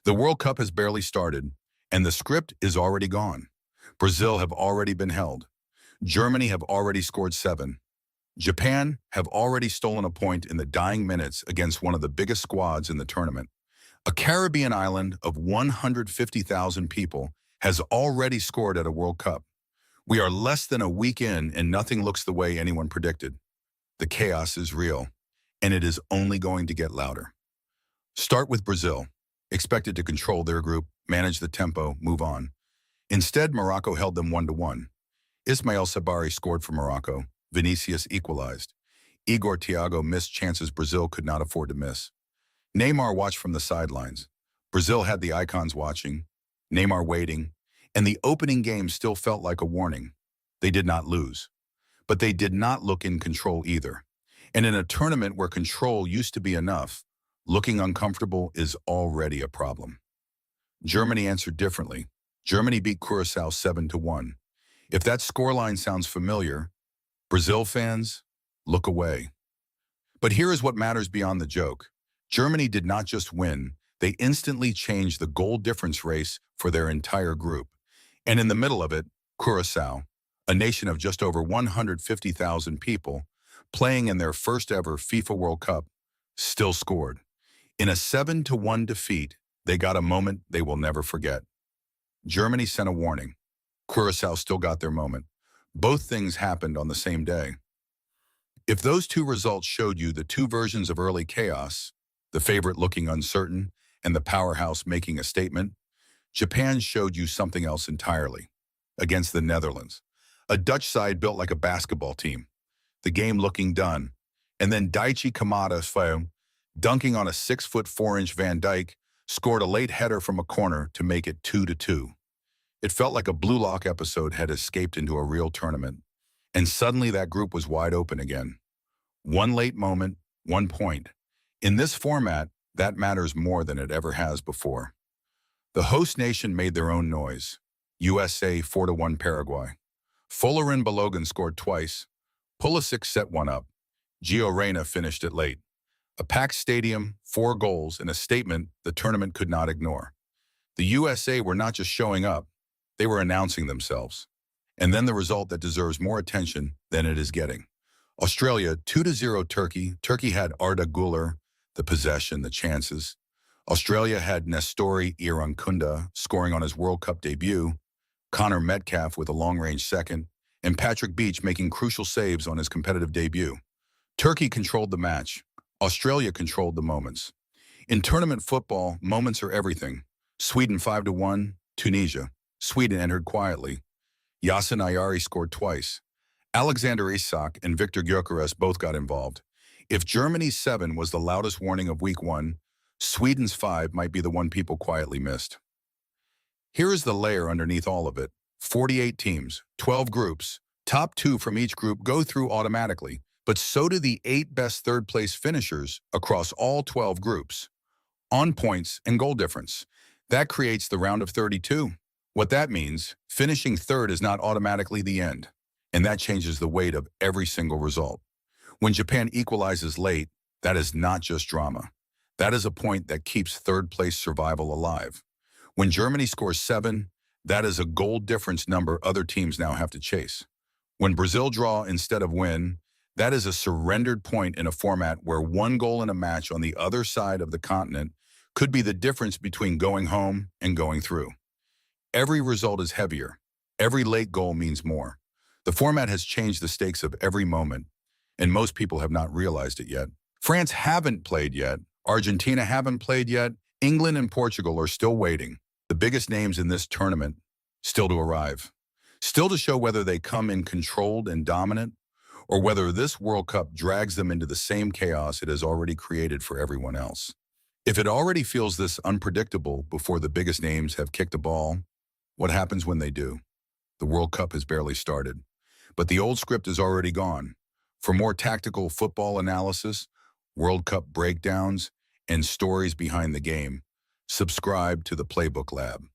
The World Cup has barely started, and the script is already gone. Brazil have already been held. Germany have already scored 7. Japan have already stolen a point in the dying minutes against one of the biggest squads in the tournament. A Caribbean island of 150,000 people has already scored at a World Cup. We are less than a week in and nothing looks the way anyone predicted. The chaos is real, and it is only going to get louder. Start with Brazil, expected to control their group, manage the tempo, move on. Instead, Morocco held them 1-1. Ismail Sabari scored for Morocco. Vinicius equalized. Igor Thiago missed chances Brazil could not afford to miss. Neymar watched from the sidelines. Brazil had the icons watching, Neymar waiting, and the opening game still felt like a warning. They did not lose, but they did not look in control either. And in a tournament where control used to be enough, looking uncomfortable is already a problem. Germany answered differently. Germany beat Curaçao 7-1. If that scoreline sounds familiar, Brazil fans, look away. But here is what matters beyond the joke. Germany did not just win, they instantly changed the goal difference race for their entire group. And in the middle of it, Curaçao, a nation of just over 150,000 people, playing in their first ever FIFA World Cup, still scored. In a 7-1 defeat, they got a moment they will never forget. Germany sent a warning. Curaçao still got their moment. Both things happened on the same day. If those two results showed you the two versions of early chaos, the favorite looking uncertain and the powerhouse making a statement, Japan showed you something else entirely. Against the Netherlands, a Dutch side built like a basketball team, the game looking done, and then Daichi Kamada, dunking on a 6'4" Van Dijk, scored a late header from a corner to make it 2-2. It felt like a Blue Lock episode had escaped into a real tournament, and suddenly that group was wide open again. One late moment, 1 point. In this format, that matters more than it ever has before. The host nation made their own noise. USA 4-1 Paraguay. Folarin Balogun scored twice. Pulisic set one up. Gio Reyna finished it late. A packed stadium, 4 goals, and a statement the tournament could not ignore. The USA were not just showing up, they were announcing themselves. And then the result that deserves more attention than it is getting. Australia 2-0 Turkey. Turkey had Arda Güler, the possession, the chances. Australia had Nestori Irankunda scoring on his World Cup debut, Connor Metcalf with a long-range second, and Patrick Beach making crucial saves on his competitive debut. Turkey controlled the match. Australia controlled the moments. In tournament football, moments are everything. Sweden 5-1, Tunisia. Sweden entered quietly. Yasin Ayari scored twice. Alexander Isak and Victor Gyökeres both got involved. If Germany's 7 was the loudest warning of week 1, Sweden's 5 might be the one people quietly missed. Here is the layer underneath all of it. 48 teams, 12 groups. Top 2 from each group go through automatically, but so do the 8 best third-place finishers across all 12 groups. On points and goal difference. That creates the round of 32. What that means, finishing third is not automatically the end, and that changes the weight of every single result. When Japan equalizes late, that is not just drama. That is a point that keeps third-place survival alive. When Germany scores 7, that is a goal difference number other teams now have to chase. When Brazil draw instead of win, that is a surrendered point in a format where 1 goal in a match on the other side of the continent could be the difference between going home and going through. Every result is heavier. Every late goal means more. The format has changed the stakes of every moment, and most people have not realized it yet. France haven't played yet. Argentina haven't played yet. England and Portugal are still waiting. The biggest names in this tournament still to arrive. Still to show whether they come in controlled and dominant, or whether this World Cup drags them into the same chaos it has already created for everyone else. If it already feels this unpredictable before the biggest names have kicked a ball, what happens when they do? The World Cup has barely started, but the old script is already gone. For more tactical football analysis, World Cup breakdowns, and stories behind the game, subscribe to the Playbook Lab.